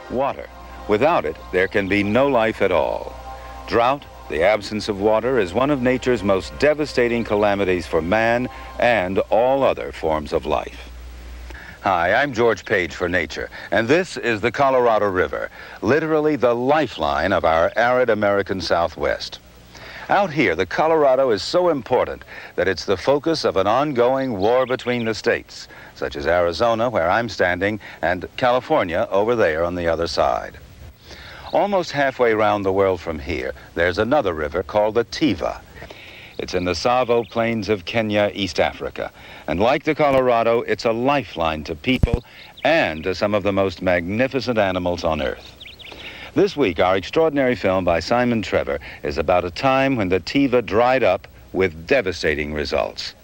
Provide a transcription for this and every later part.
Water. Without it, there can be no life at all. Drought, the absence of water, is one of nature's most devastating calamities for man and all other forms of life. Hi, I'm George Page for Nature, and this is the Colorado River, literally the lifeline of our arid American Southwest. Out here, the Colorado is so important that it's the focus of an ongoing war between the states, such as Arizona, where I'm standing, and California over there on the other side. Almost halfway around the world from here, there's another river called the Tiva. It's in the Tsavo Plains of Kenya, East Africa. And like the Colorado, it's a lifeline to people and to some of the most magnificent animals on Earth. This week, our extraordinary film by Simon Trevor is about a time when the Tiva dried up with devastating results.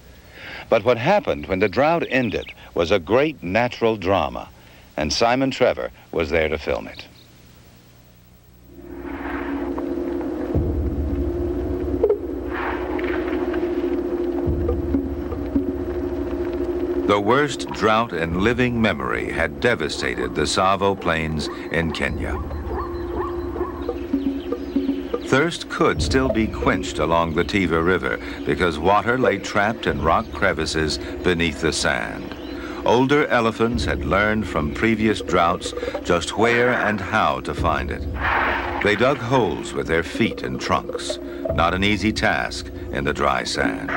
But what happened when the drought ended was a great natural drama, and Simon Trevor was there to film it. The worst drought in living memory had devastated the Tsavo Plains in Kenya. Thirst could still be quenched along the Tiva River because water lay trapped in rock crevices beneath the sand. Older elephants had learned from previous droughts just where and how to find it. They dug holes with their feet and trunks, not an easy task in the dry sand.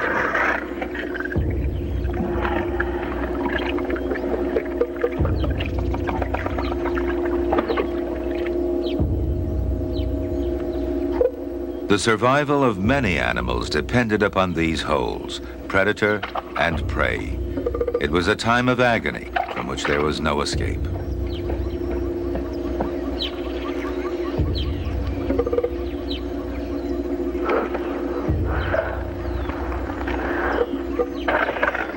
The survival of many animals depended upon these holes, predator and prey. It was a time of agony from which there was no escape.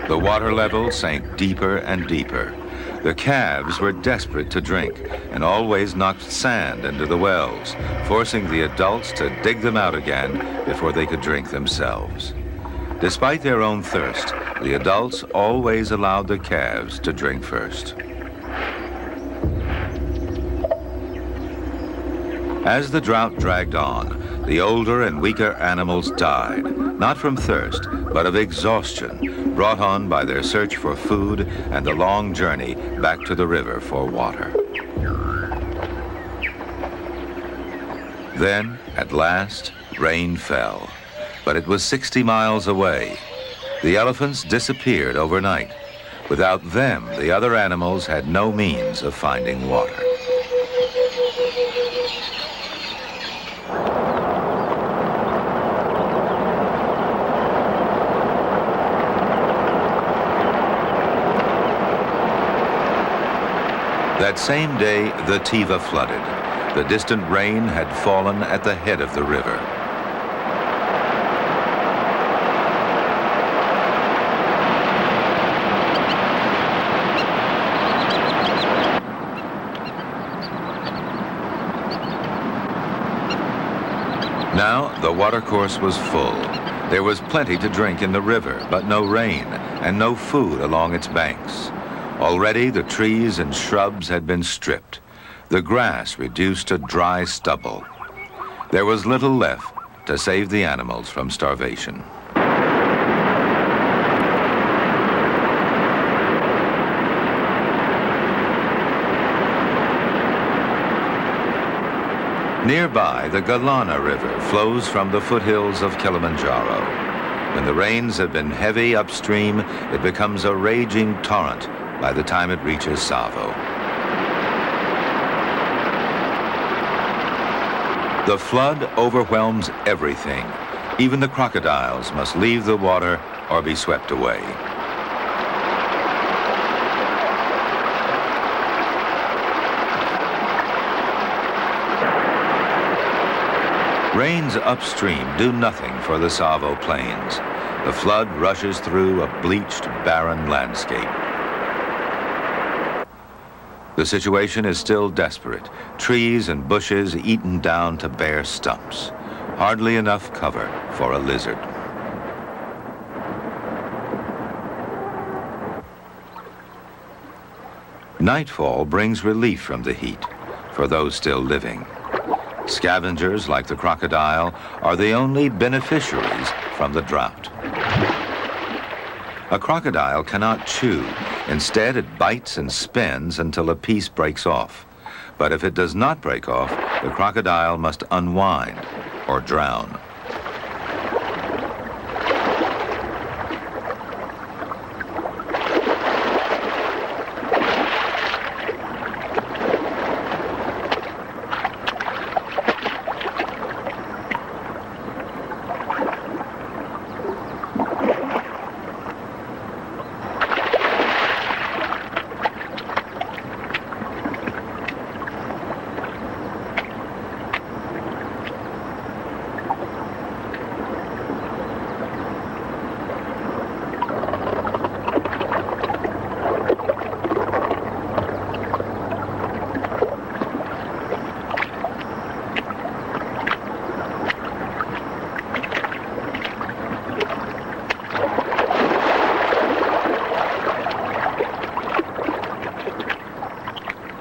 The water level sank deeper and deeper. The calves were desperate to drink and always knocked sand into the wells, forcing the adults to dig them out again before they could drink themselves. Despite their own thirst, the adults always allowed the calves to drink first. As the drought dragged on, the older and weaker animals died, not from thirst, but of exhaustion, brought on by their search for food and the long journey back to the river for water. Then, at last, rain fell, but it was 60 miles away. The elephants disappeared overnight. Without them, the other animals had no means of finding water. That same day, the Tiva flooded. The distant rain had fallen at the head of the river. Now, the watercourse was full. There was plenty to drink in the river, but no rain and no food along its banks. Already the trees and shrubs had been stripped, the grass reduced to dry stubble. There was little left to save the animals from starvation. Nearby, the Galana River flows from the foothills of Kilimanjaro. When the rains have been heavy upstream, it becomes a raging torrent by the time it reaches Tsavo. The flood overwhelms everything. Even the crocodiles must leave the water or be swept away. Rains upstream do nothing for the Tsavo Plains. The flood rushes through a bleached, barren landscape. The situation is still desperate. Trees and bushes eaten down to bare stumps. Hardly enough cover for a lizard. Nightfall brings relief from the heat. for those still living. Scavengers like the crocodile are the only beneficiaries from the drought. A crocodile cannot chew. Instead, it bites and spins until a piece breaks off. But if it does not break off, the crocodile must unwind or drown.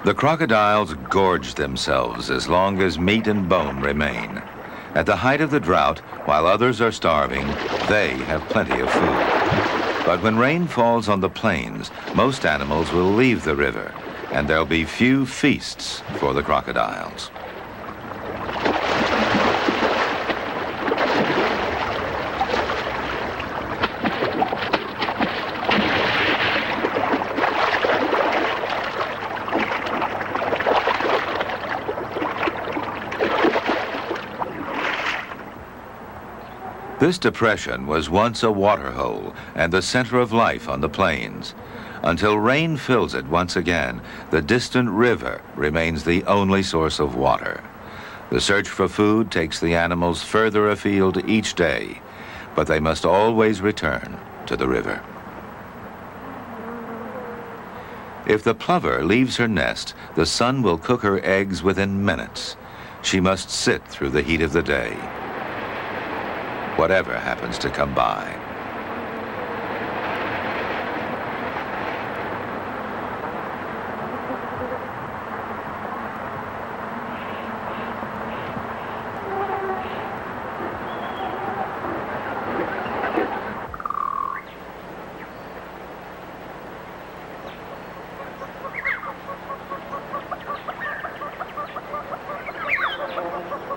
The crocodiles gorge themselves as long as meat and bone remain. At the height of the drought, while others are starving, they have plenty of food. But when rain falls on the plains, most animals will leave the river, and there'll be few feasts for the crocodiles. This depression was once a water hole and the center of life on the plains. Until rain fills it once again, the distant river remains the only source of water. The search for food takes the animals further afield each day, but they must always return to the river. If the plover leaves her nest, the sun will cook her eggs within minutes. She must sit through the heat of the day, whatever happens to come by.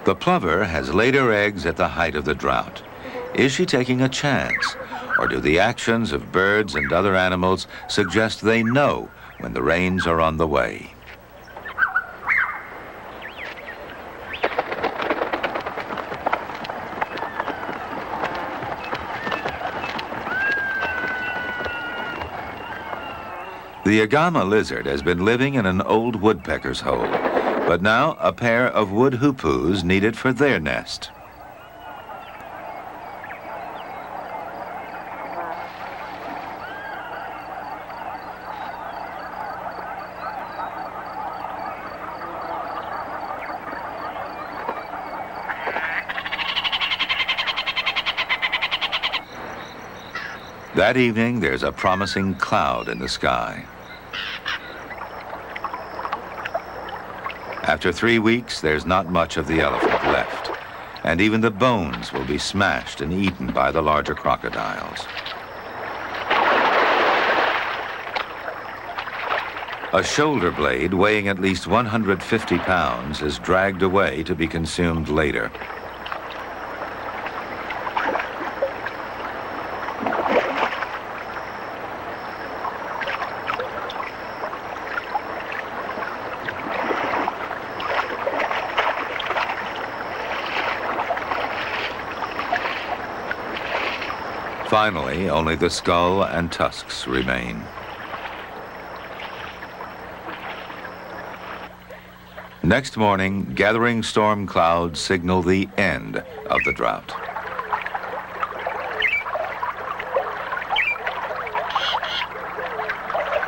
The plover has laid her eggs at the height of the drought. Is she taking a chance? Or do the actions of birds and other animals suggest they know when the rains are on the way? The agama lizard has been living in an old woodpecker's hole, but now a pair of wood hoopoes need it for their nest. That evening, there's a promising cloud in the sky. After 3 weeks, there's not much of the elephant left, and even the bones will be smashed and eaten by the larger crocodiles. A shoulder blade weighing at least 150 pounds is dragged away to be consumed later. Finally, only the skull and tusks remain. Next morning, gathering storm clouds signal the end of the drought.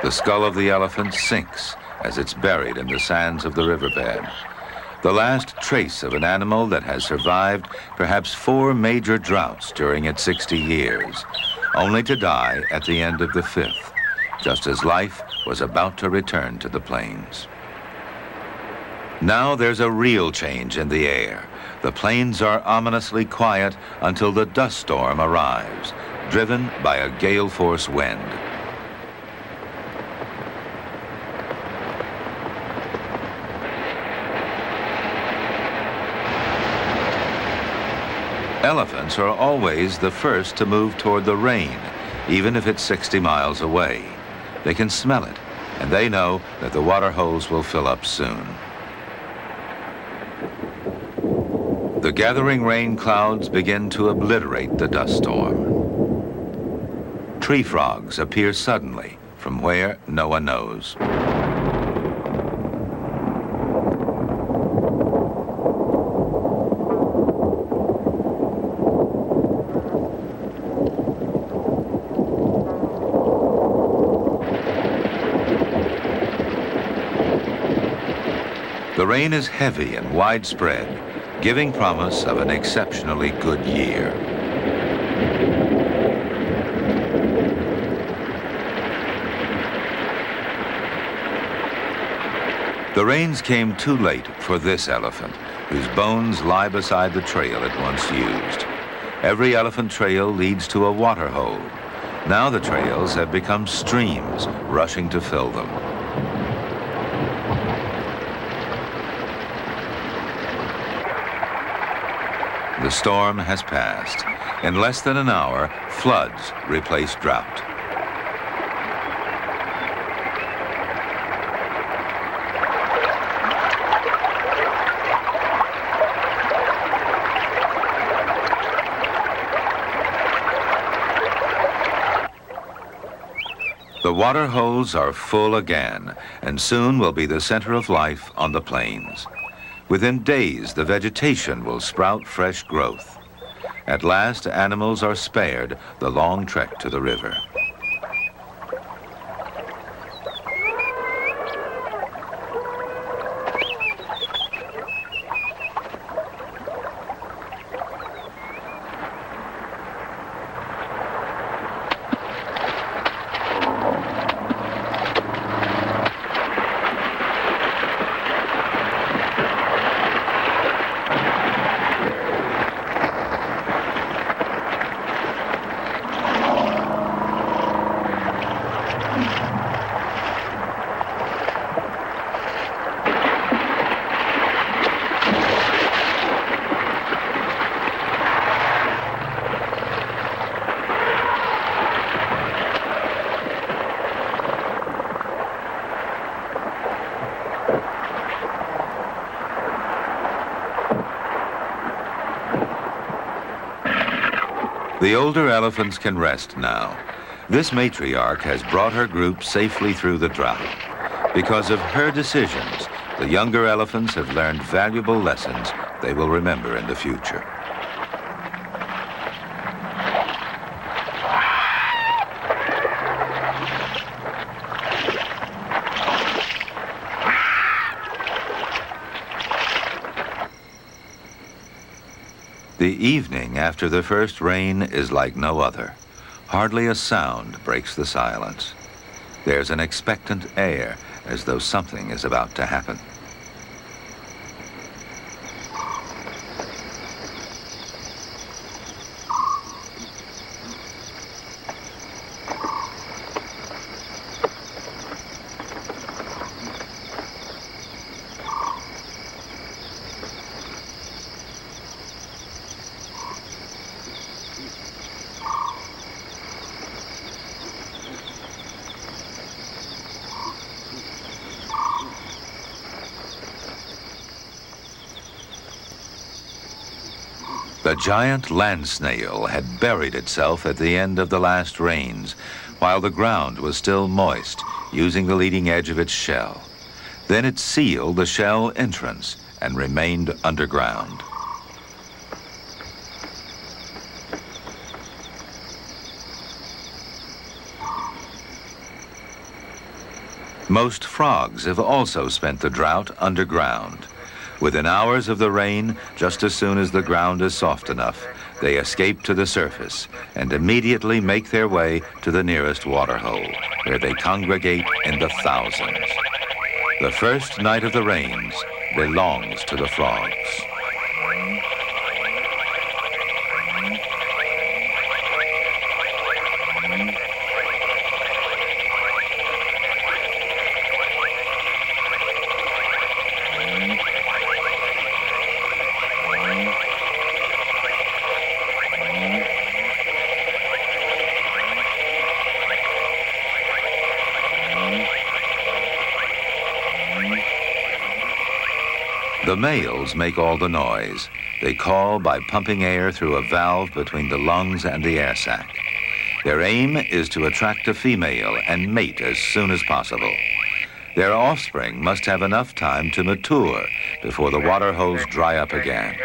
The skull of the elephant sinks as it's buried in the sands of the riverbed. The last trace of an animal that has survived perhaps 4 major droughts during its 60 years, only to die at the end of the 5th, just as life was about to return to the plains. Now there's a real change in the air. The plains are ominously quiet until the dust storm arrives, driven by a gale force wind. Elephants are always the first to move toward the rain, even if it's 60 miles away. They can smell it, and they know that the water holes will fill up soon. The gathering rain clouds begin to obliterate the dust storm. Tree frogs appear suddenly from where no one knows. The rain is heavy and widespread, giving promise of an exceptionally good year. The rains came too late for this elephant, whose bones lie beside the trail it once used. Every elephant trail leads to a water hole. Now the trails have become streams, rushing to fill them. The storm has passed. In less than an hour, floods replace drought. The water holes are full again, and soon will be the center of life on the plains. Within days, the vegetation will sprout fresh growth. At last, animals are spared the long trek to the river. The older elephants can rest now. This matriarch has brought her group safely through the drought. Because of her decisions, the younger elephants have learned valuable lessons they will remember in the future. The evening after the first rain is like no other. Hardly a sound breaks the silence. There's an expectant air, as though something is about to happen. The giant land snail had buried itself at the end of the last rains, while the ground was still moist, using the leading edge of its shell. Then it sealed the shell entrance and remained underground. Most frogs have also spent the drought underground. Within hours of the rain, just as soon as the ground is soft enough, they escape to the surface and immediately make their way to the nearest water hole, where they congregate in the thousands. The first night of the rains belongs to the frogs. The males make all the noise. They call by pumping air through a valve between the lungs and the air sac. Their aim is to attract a female and mate as soon as possible. Their offspring must have enough time to mature before the water holes dry up again.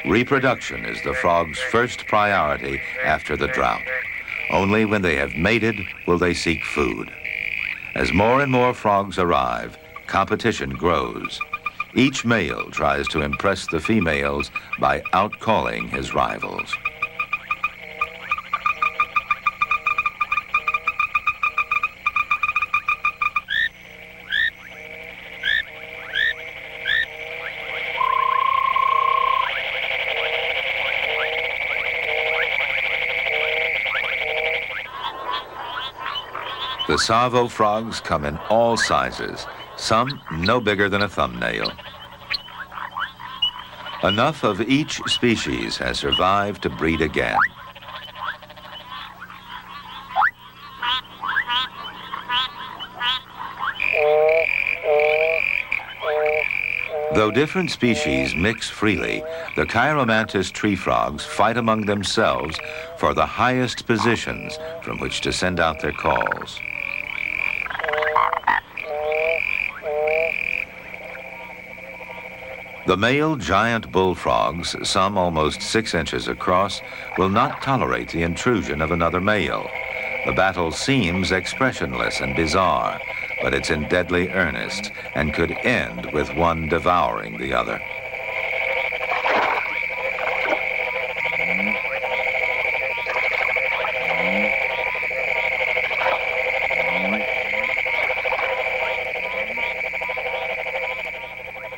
Reproduction is the frogs' first priority after the drought. Only when they have mated will they seek food. As more and more frogs arrive, competition grows. Each male tries to impress the females by outcalling his rivals. The Savo frogs come in all sizes, some no bigger than a thumbnail. Enough of each species has survived to breed again. Though different species mix freely, the Chiromantis tree frogs fight among themselves for the highest positions from which to send out their calls. The male giant bullfrogs, some almost 6 inches across, will not tolerate the intrusion of another male. The battle seems expressionless and bizarre, but it's in deadly earnest and could end with one devouring the other.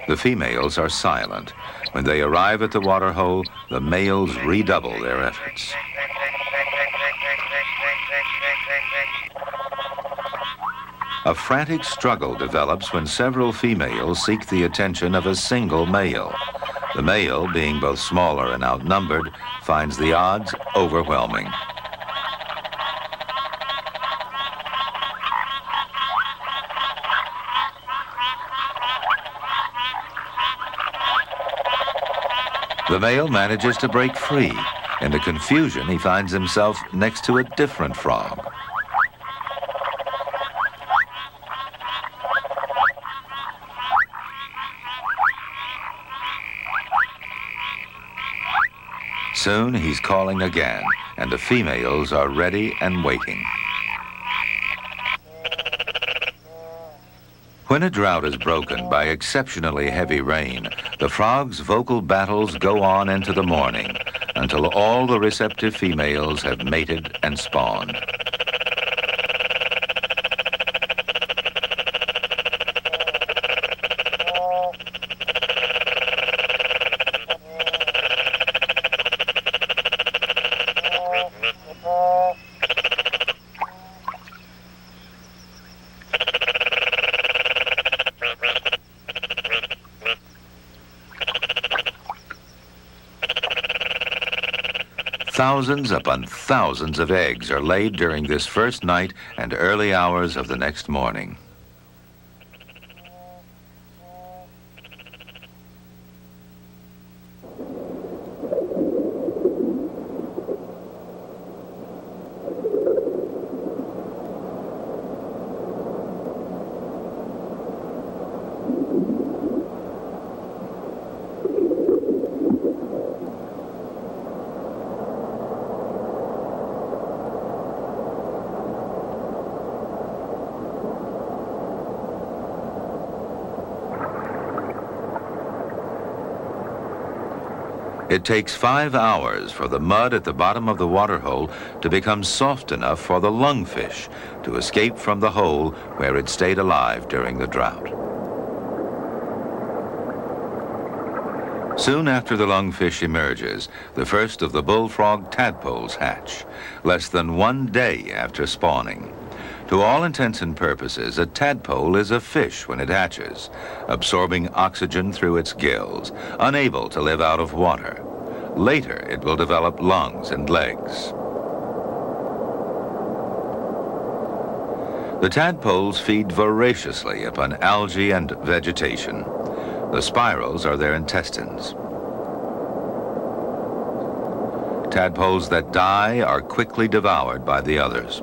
The females are silent. When they arrive at the water hole, the males redouble their efforts. A frantic struggle develops when several females seek the attention of a single male. The male, being both smaller and outnumbered, finds the odds overwhelming. The male manages to break free. In the confusion, he finds himself next to a different frog. Soon he's calling again, and the females are ready and waiting. When a drought is broken by exceptionally heavy rain, the frogs' vocal battles go on into the morning until all the receptive females have mated and spawned. Thousands upon thousands of eggs are laid during this first night and early hours of the next morning. It takes 5 hours for the mud at the bottom of the water hole to become soft enough for the lungfish to escape from the hole where it stayed alive during the drought. Soon after the lungfish emerges, the first of the bullfrog tadpoles hatch, less than 1 day after spawning. To all intents and purposes, a tadpole is a fish when it hatches, absorbing oxygen through its gills, unable to live out of water. Later, it will develop lungs and legs. The tadpoles feed voraciously upon algae and vegetation. The spirals are their intestines. Tadpoles that die are quickly devoured by the others.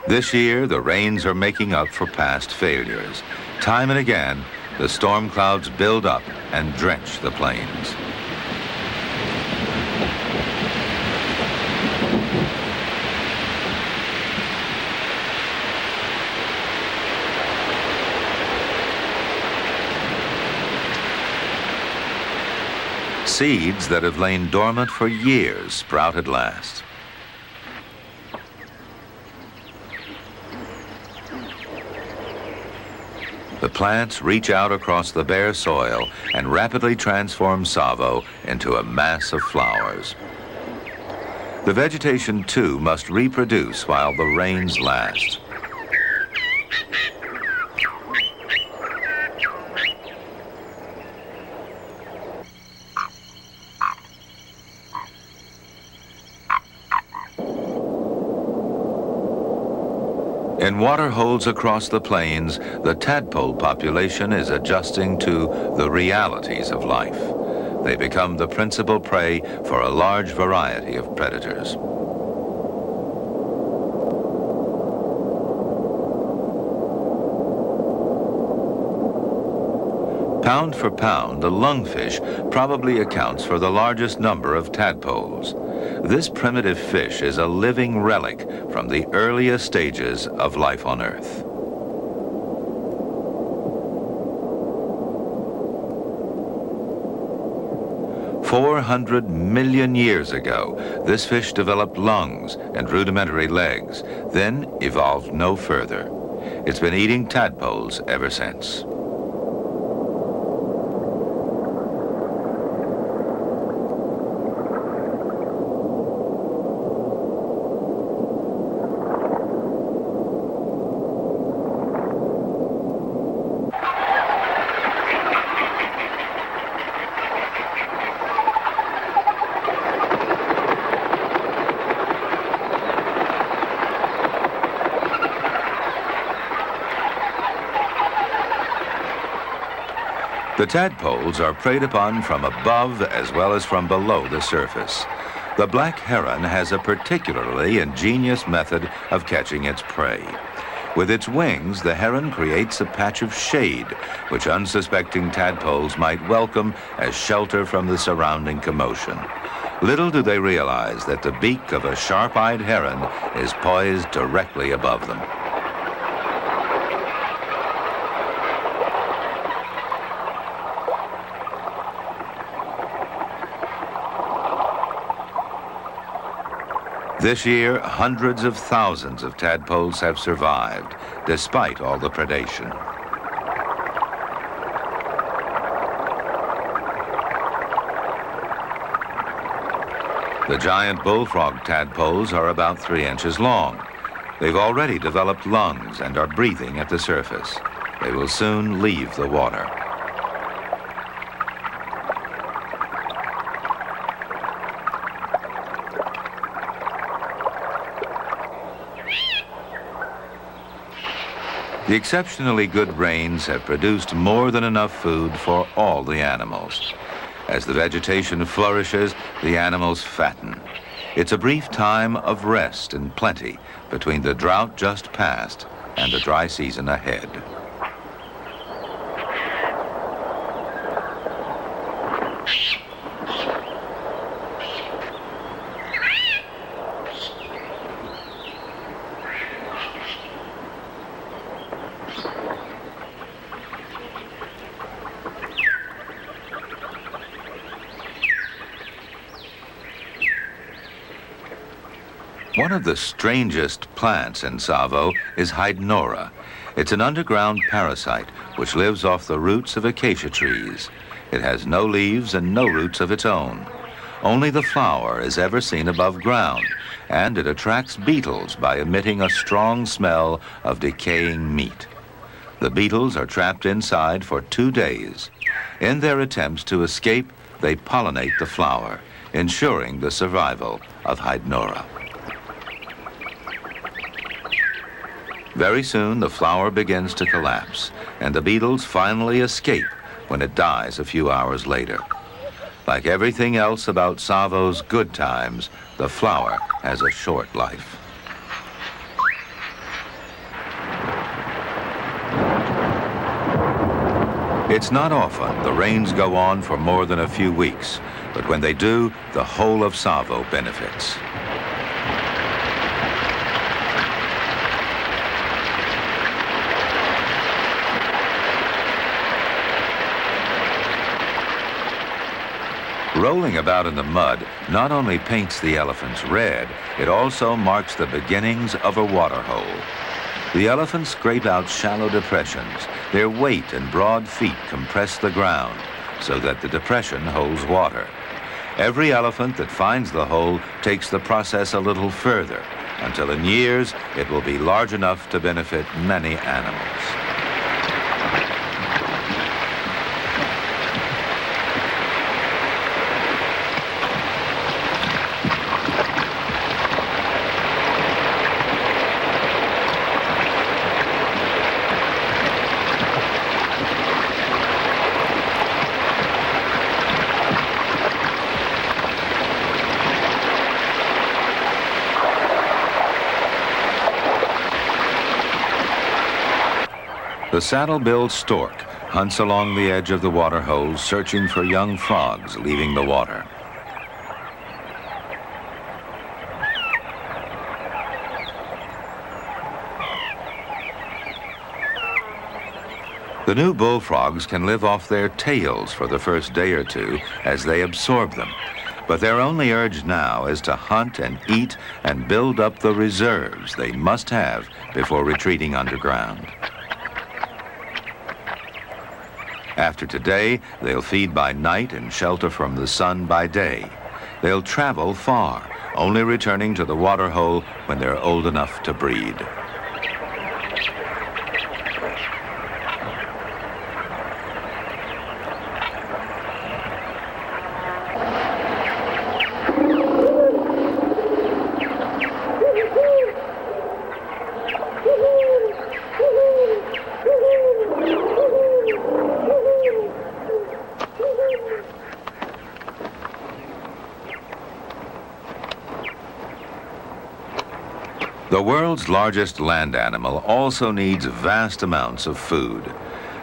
This year, the rains are making up for past failures. Time and again, the storm clouds build up and drench the plains. Seeds that have lain dormant for years sprout at last. The plants reach out across the bare soil and rapidly transform Savo into a mass of flowers. The vegetation, too, must reproduce while the rains last. In water holes across the plains, the tadpole population is adjusting to the realities of life. They become the principal prey for a large variety of predators. Pound for pound, the lungfish probably accounts for the largest number of tadpoles. This primitive fish is a living relic from the earliest stages of life on Earth. "400 million years ago, this fish developed lungs and rudimentary legs, then evolved no further. It's been eating tadpoles ever since." The tadpoles are preyed upon from above as well as from below the surface. The black heron has a particularly ingenious method of catching its prey. With its wings, the heron creates a patch of shade, which unsuspecting tadpoles might welcome as shelter from the surrounding commotion. Little do they realize that the beak of a sharp-eyed heron is poised directly above them. This year, hundreds of thousands of tadpoles have survived, despite all the predation. The giant bullfrog tadpoles are about 3 inches long. They've already developed lungs and are breathing at the surface. They will soon leave the water. The exceptionally good rains have produced more than enough food for all the animals. As the vegetation flourishes, the animals fatten. It's a brief time of rest and plenty between the drought just past and the dry season ahead. One of the strangest plants in Tsavo is hydnora. It's an underground parasite which lives off the roots of acacia trees. It has no leaves and no roots of its own. Only the flower is ever seen above ground, and it attracts beetles by emitting a strong smell of decaying meat. The beetles are trapped inside for 2 days. In their attempts to escape, they pollinate the flower, ensuring the survival of hydnora. Very soon, the flower begins to collapse, and the beetles finally escape when it dies a few hours later. Like everything else about Tsavo's good times, the flower has a short life. It's not often the rains go on for more than a few weeks, but when they do, the whole of Tsavo benefits. Rolling about in the mud not only paints the elephants red, it also marks the beginnings of a water hole. The elephants scrape out shallow depressions. Their weight and broad feet compress the ground so that the depression holds water. Every elephant that finds the hole takes the process a little further, until in years it will be large enough to benefit many animals. The saddle-billed stork hunts along the edge of the water hole, searching for young frogs leaving the water. The new bullfrogs can live off their tails for the first day or two as they absorb them, but their only urge now is to hunt and eat and build up the reserves they must have before retreating underground. After today, they'll feed by night and shelter from the sun by day. They'll travel far, only returning to the water hole when they're old enough to breed. The world's largest land animal also needs vast amounts of food.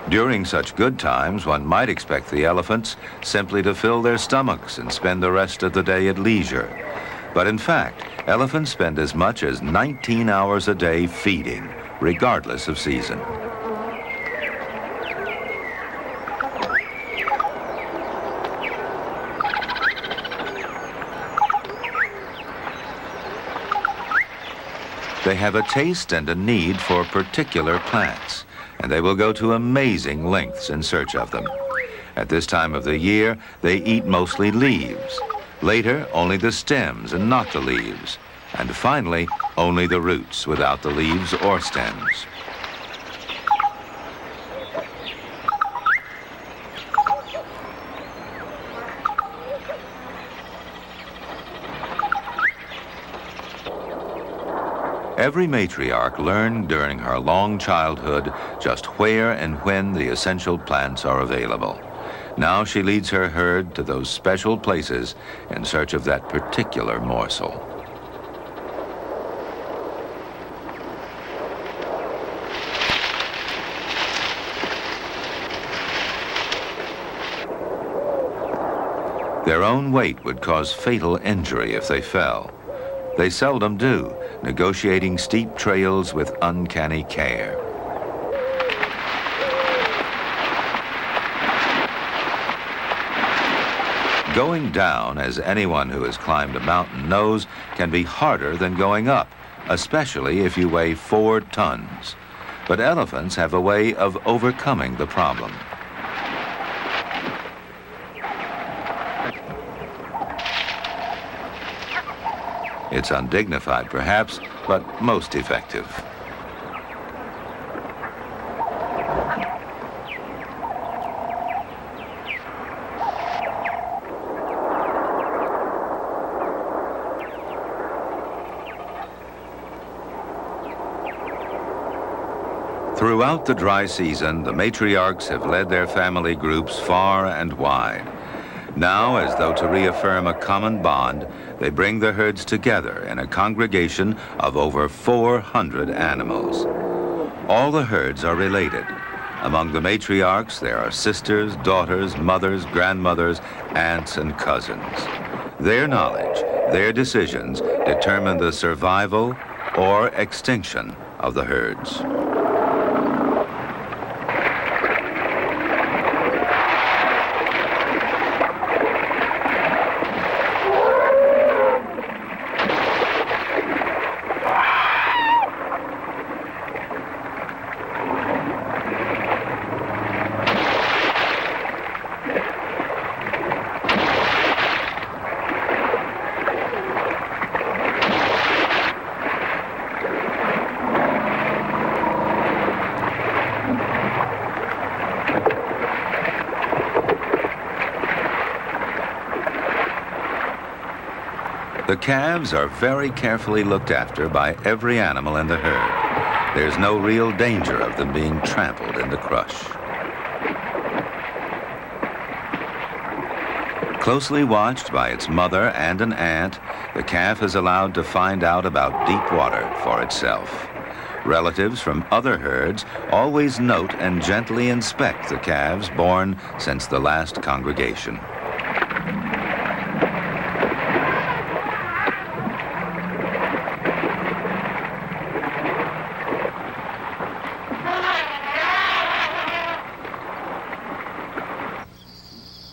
During such good times, one might expect the elephants simply to fill their stomachs and spend the rest of the day at leisure. But in fact, elephants spend as much as 19 hours a day feeding, regardless of season. They have a taste and a need for particular plants, and they will go to amazing lengths in search of them. At this time of the year, they eat mostly leaves. Later, only the stems and not the leaves. And finally, only the roots without the leaves or stems. Every matriarch learned during her long childhood just where and when the essential plants are available. Now she leads her herd to those special places in search of that particular morsel. Their own weight would cause fatal injury if they fell. They seldom do, negotiating steep trails with uncanny care. Going down, as anyone who has climbed a mountain knows, can be harder than going up, especially if you weigh 4 tons. But elephants have a way of overcoming the problem. It's undignified, perhaps, but most effective. Throughout the dry season, the matriarchs have led their family groups far and wide. Now, as though to reaffirm a common bond, they bring the herds together in a congregation of over 400 animals. All the herds are related. Among the matriarchs, there are sisters, daughters, mothers, grandmothers, aunts, and cousins. Their knowledge, their decisions determine the survival or extinction of the herds. The calves are very carefully looked after by every animal in the herd. There's no real danger of them being trampled in the crush. Closely watched by its mother and an aunt, the calf is allowed to find out about deep water for itself. Relatives from other herds always note and gently inspect the calves born since the last congregation.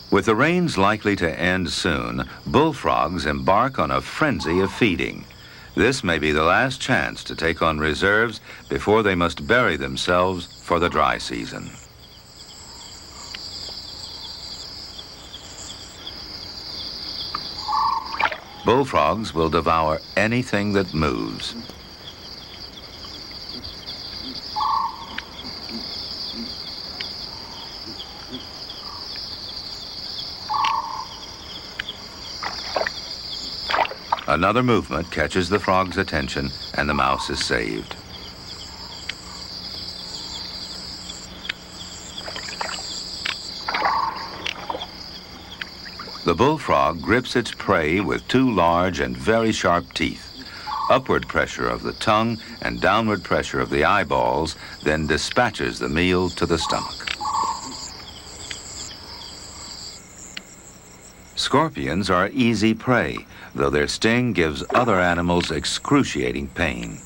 With the rains likely to end soon, bullfrogs embark on a frenzy of feeding. This may be the last chance to take on reserves before they must bury themselves for the dry season. Bullfrogs will devour anything that moves. Another movement catches the frog's attention, and the mouse is saved. The bullfrog grips its prey with 2 large and very sharp teeth. Upward pressure of the tongue and downward pressure of the eyeballs then dispatches the meal to the stomach. Scorpions are easy prey, though their sting gives other animals excruciating pain.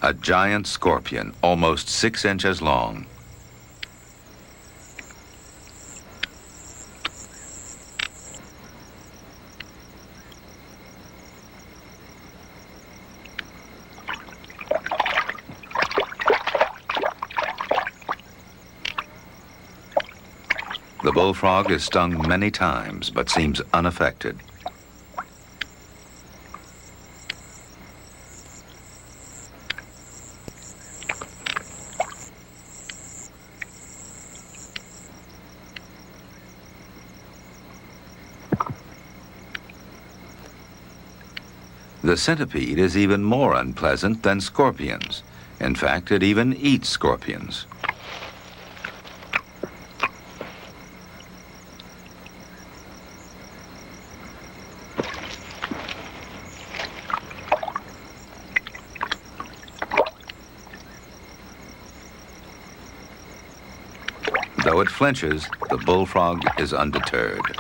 A giant scorpion, almost 6 inches long. The bullfrog is stung many times, but seems unaffected. The centipede is even more unpleasant than scorpions. In fact, it even eats scorpions. Though it flinches, the bullfrog is undeterred.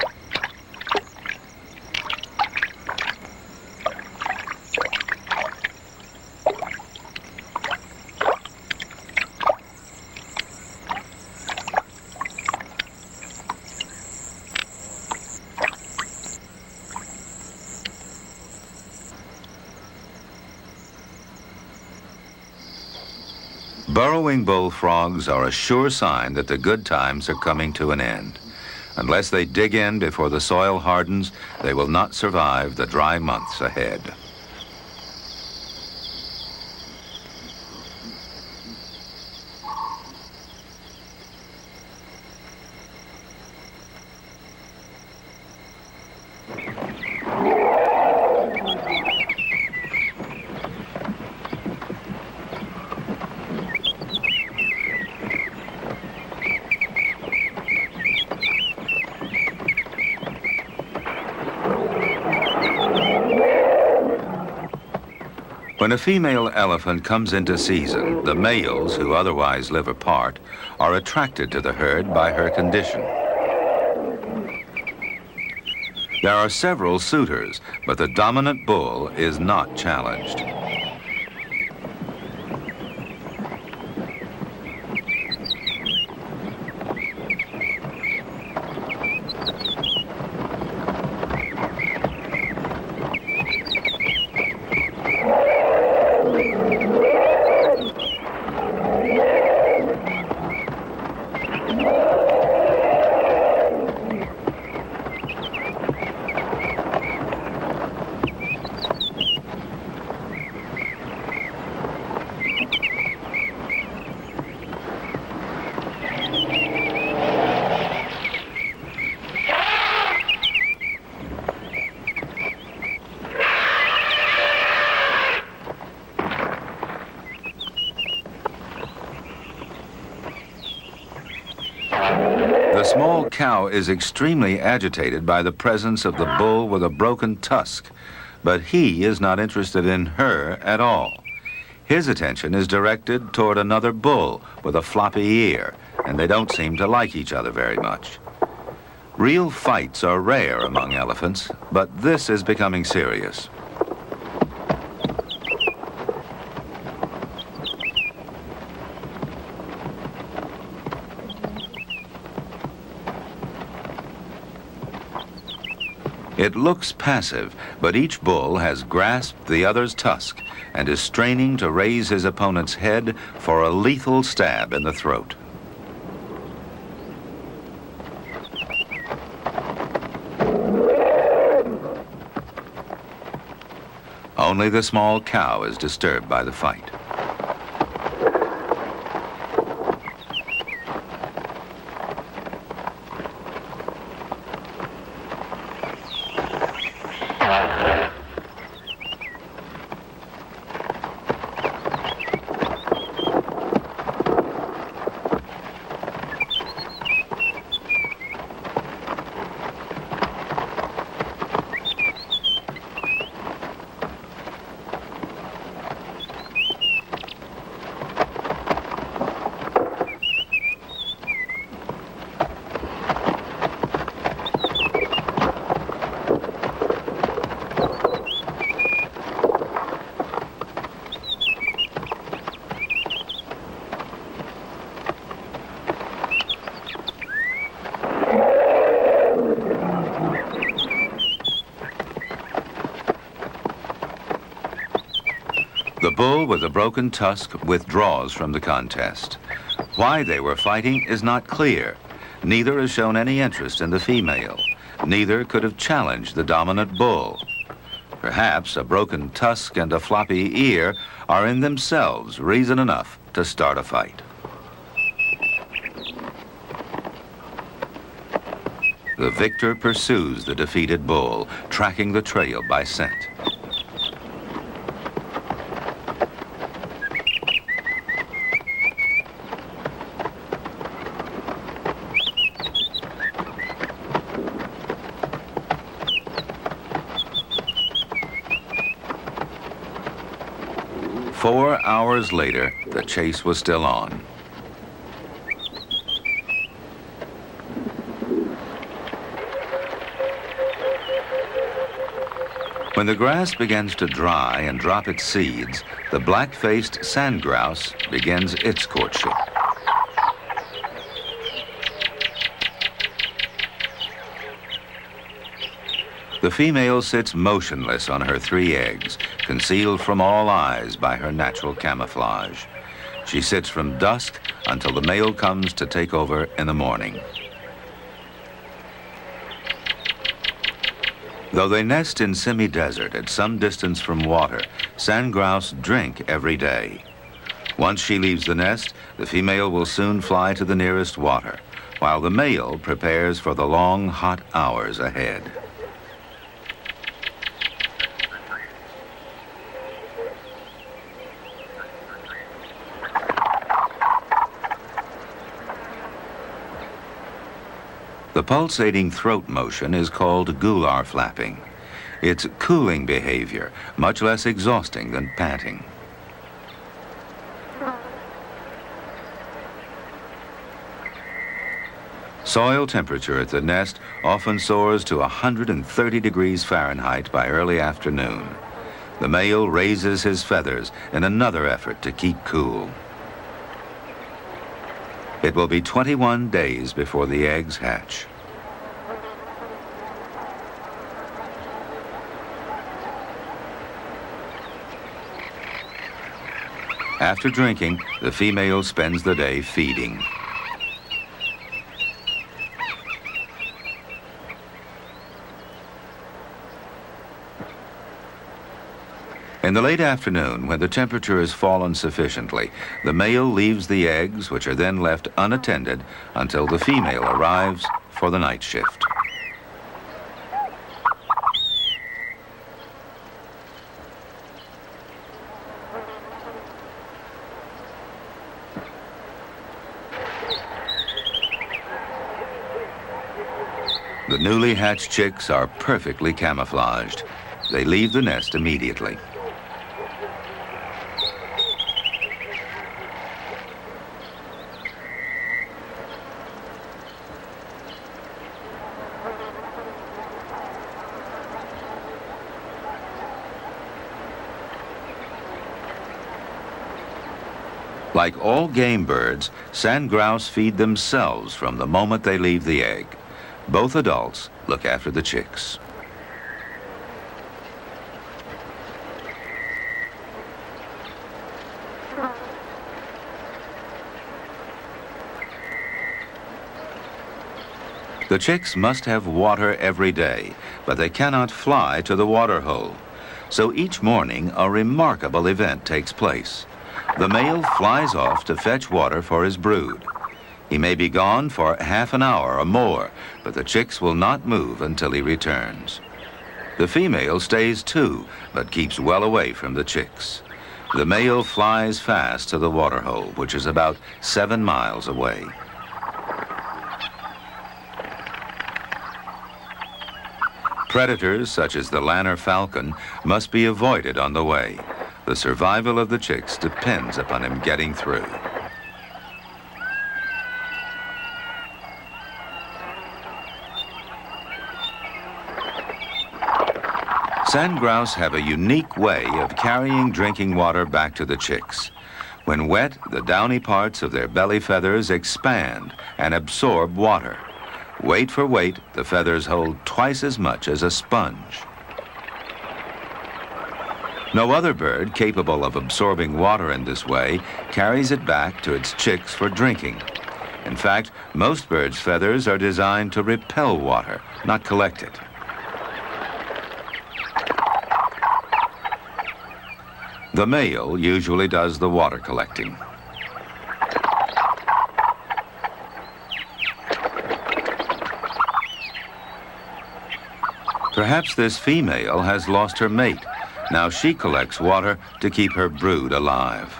Burrowing bullfrogs are a sure sign that the good times are coming to an end. Unless they dig in before the soil hardens, they will not survive the dry months ahead. When a female elephant comes into season, the males, who otherwise live apart, are attracted to the herd by her condition. There are several suitors, but the dominant bull is not challenged. The small cow is extremely agitated by the presence of the bull with a broken tusk, but he is not interested in her at all. His attention is directed toward another bull with a floppy ear, and they don't seem to like each other very much. Real fights are rare among elephants, but this is becoming serious. It looks passive, but each bull has grasped the other's tusk and is straining to raise his opponent's head for a lethal stab in the throat. Only the small cow is disturbed by the fight. The bull with a broken tusk withdraws from the contest. Why they were fighting is not clear. Neither has shown any interest in the female. Neither could have challenged the dominant bull. Perhaps a broken tusk and a floppy ear are in themselves reason enough to start a fight. The victor pursues the defeated bull, tracking the trail by scent. Four hours later, the chase was still on. When the grass begins to dry and drop its seeds, the black-faced sand grouse begins its courtship. The female sits motionless on her 3 eggs, concealed from all eyes by her natural camouflage. She sits from dusk until the male comes to take over in the morning. Though they nest in semi-desert at some distance from water, sand grouse drink every day. Once she leaves the nest, the female will soon fly to the nearest water, while the male prepares for the long, hot hours ahead. The pulsating throat motion is called gular flapping. It's cooling behavior, much less exhausting than panting. Soil temperature at the nest often soars to 130 degrees Fahrenheit by early afternoon. The male raises his feathers in another effort to keep cool. It will be 21 days before the eggs hatch. After drinking, the female spends the day feeding. In the late afternoon, when the temperature has fallen sufficiently, the male leaves the eggs, which are then left unattended until the female arrives for the night shift. The newly hatched chicks are perfectly camouflaged. They leave the nest immediately. Like all game birds, sand grouse feed themselves from the moment they leave the egg. Both adults look after the chicks. The chicks must have water every day, but they cannot fly to the water hole. So each morning, a remarkable event takes place. The male flies off to fetch water for his brood. He may be gone for half an hour or more, but the chicks will not move until he returns. The female stays too, but keeps well away from the chicks. The male flies fast to the water hole, which is about 7 miles away. Predators, such as the lanner falcon, must be avoided on the way. The survival of the chicks depends upon him getting through. Sand grouse have a unique way of carrying drinking water back to the chicks. When wet, the downy parts of their belly feathers expand and absorb water. Weight for weight, the feathers hold twice as much as a sponge. No other bird capable of absorbing water in this way carries it back to its chicks for drinking. In fact, most birds' feathers are designed to repel water, not collect it. The male usually does the water collecting. Perhaps this female has lost her mate. Now she collects water to keep her brood alive.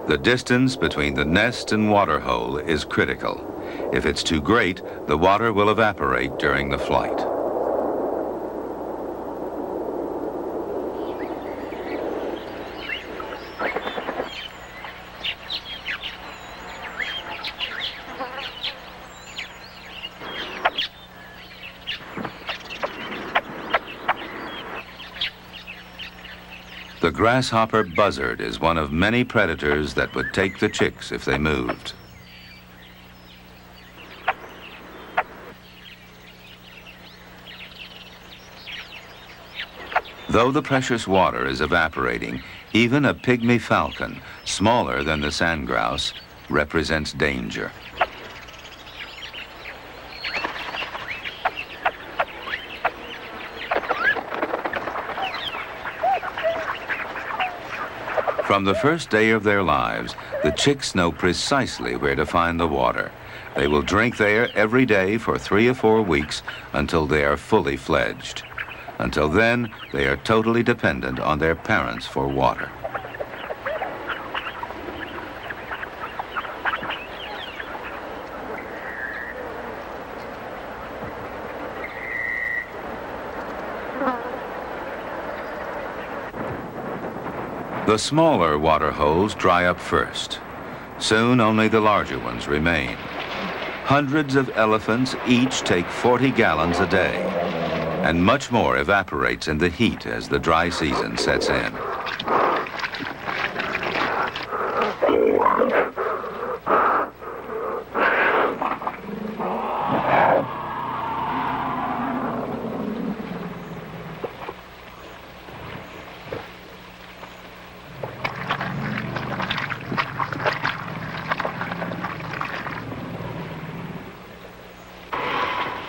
The distance between the nest and water hole is critical. If it's too great, the water will evaporate during the flight. The grasshopper buzzard is one of many predators that would take the chicks if they moved. Though the precious water is evaporating, even a pygmy falcon, smaller than the sand grouse, represents danger. From the first day of their lives, the chicks know precisely where to find the water. They will drink there every day for 3 or 4 weeks until they are fully fledged. Until then, they are totally dependent on their parents for water. The smaller water holes dry up first. Soon only the larger ones remain. Hundreds of elephants each take 40 gallons a day, and much more evaporates in the heat as the dry season sets in.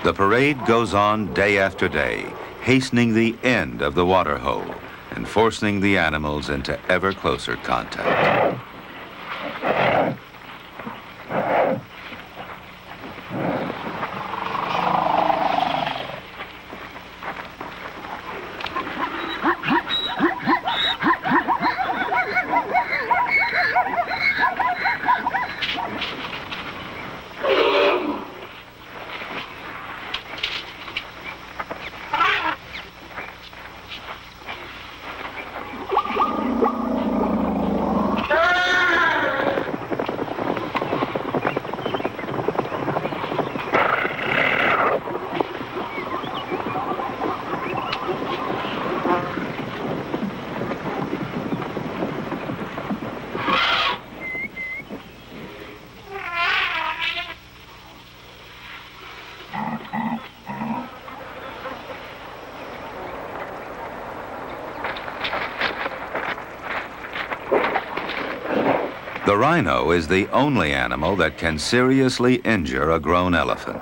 The parade goes on day after day, hastening the end of the water hole and forcing the animals into ever closer contact. The rhino is the only animal that can seriously injure a grown elephant.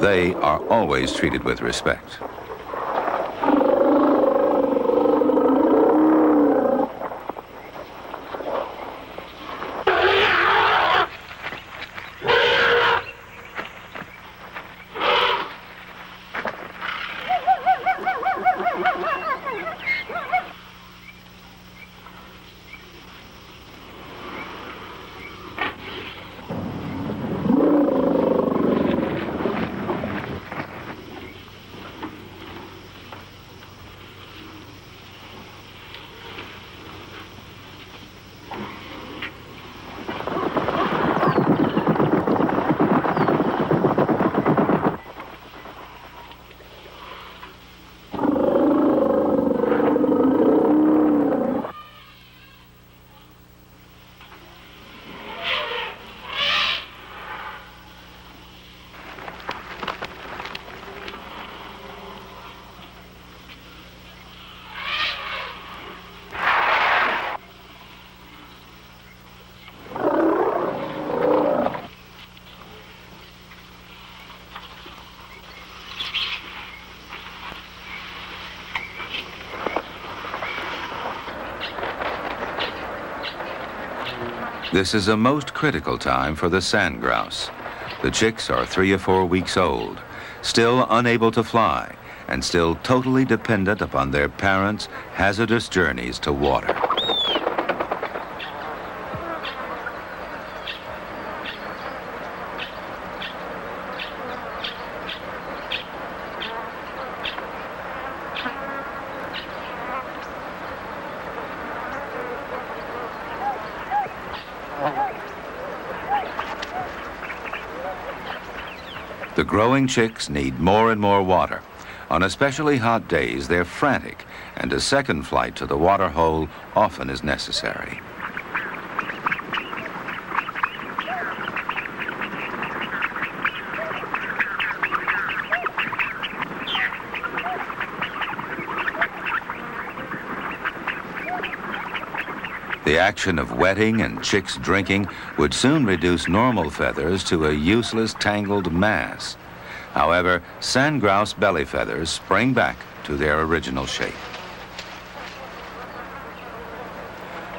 They are always treated with respect. This is a most critical time for the sand grouse. The chicks are 3 or 4 weeks old, still unable to fly, and still totally dependent upon their parents' hazardous journeys to water. The growing chicks need more and more water. On especially hot days, they're frantic, and a second flight to the water hole often is necessary. The action of wetting and chicks drinking would soon reduce normal feathers to a useless tangled mass. However, sand grouse belly feathers spring back to their original shape.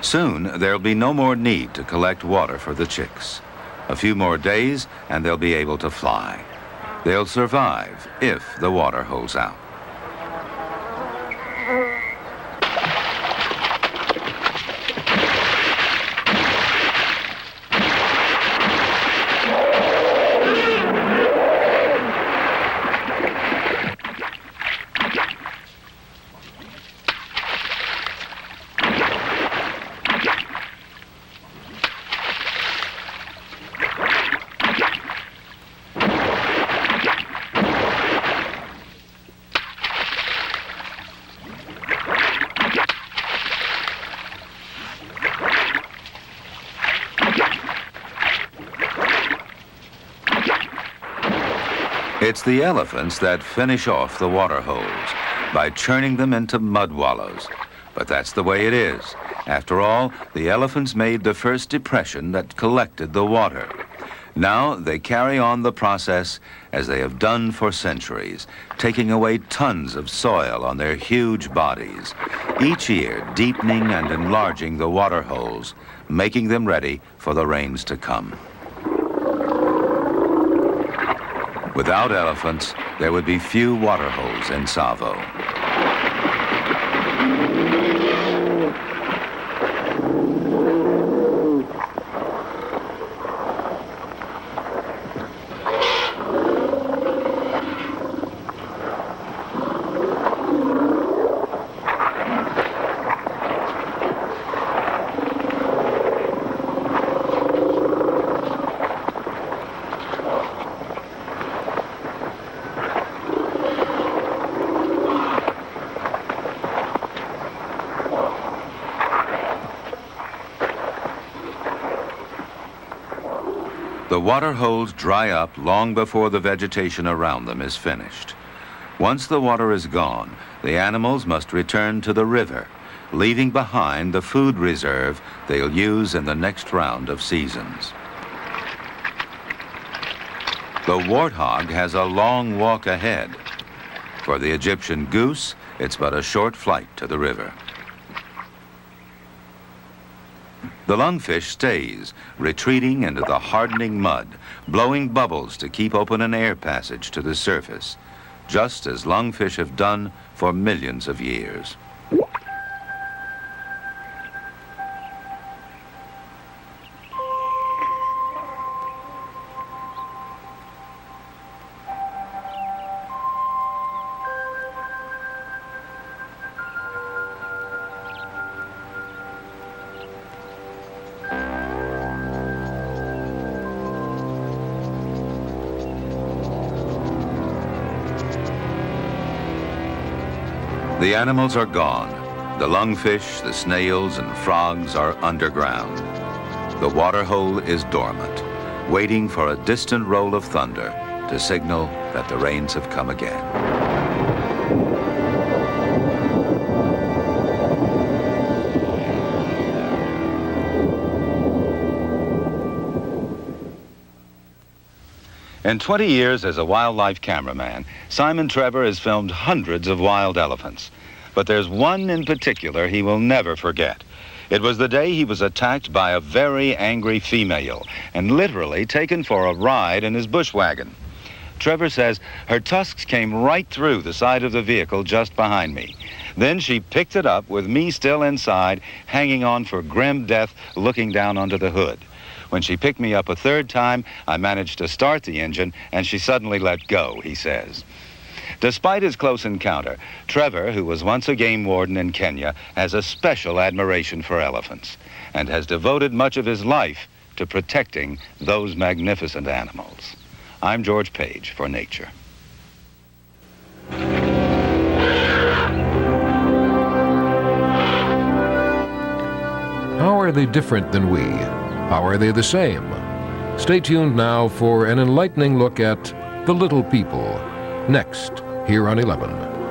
Soon, there'll be no more need to collect water for the chicks. A few more days, and they'll be able to fly. They'll survive if the water holds out. It's the elephants that finish off the water holes by churning them into mud wallows. But that's the way it is. After all, the elephants made the first depression that collected the water. Now they carry on the process as they have done for centuries, taking away tons of soil on their huge bodies, each year deepening and enlarging the water holes, making them ready for the rains to come. Without elephants, there would be few water holes in Tsavo. The water holes dry up long before the vegetation around them is finished. Once the water is gone, the animals must return to the river, leaving behind the food reserve they'll use in the next round of seasons. The warthog has a long walk ahead. For the Egyptian goose, it's but a short flight to the river. The lungfish stays, retreating into the hardening mud, blowing bubbles to keep open an air passage to the surface, just as lungfish have done for millions of years. The animals are gone. The lungfish, the snails, and frogs are underground. The water hole is dormant, waiting for a distant roll of thunder to signal that the rains have come again. In 20 years as a wildlife cameraman, Simon Trevor has filmed hundreds of wild elephants. But there's one in particular he will never forget. It was the day he was attacked by a very angry female and literally taken for a ride in his bush wagon. Trevor says her tusks came right through the side of the vehicle just behind me. Then she picked it up with me still inside, hanging on for grim death, looking down onto the hood. When she picked me up a third time, I managed to start the engine, and she suddenly let go, he says. Despite his close encounter, Trevor, who was once a game warden in Kenya, has a special admiration for elephants and has devoted much of his life to protecting those magnificent animals. I'm George Page for Nature. How are they different than we? How are they the same? Stay tuned now for an enlightening look at the little people, next here on 11.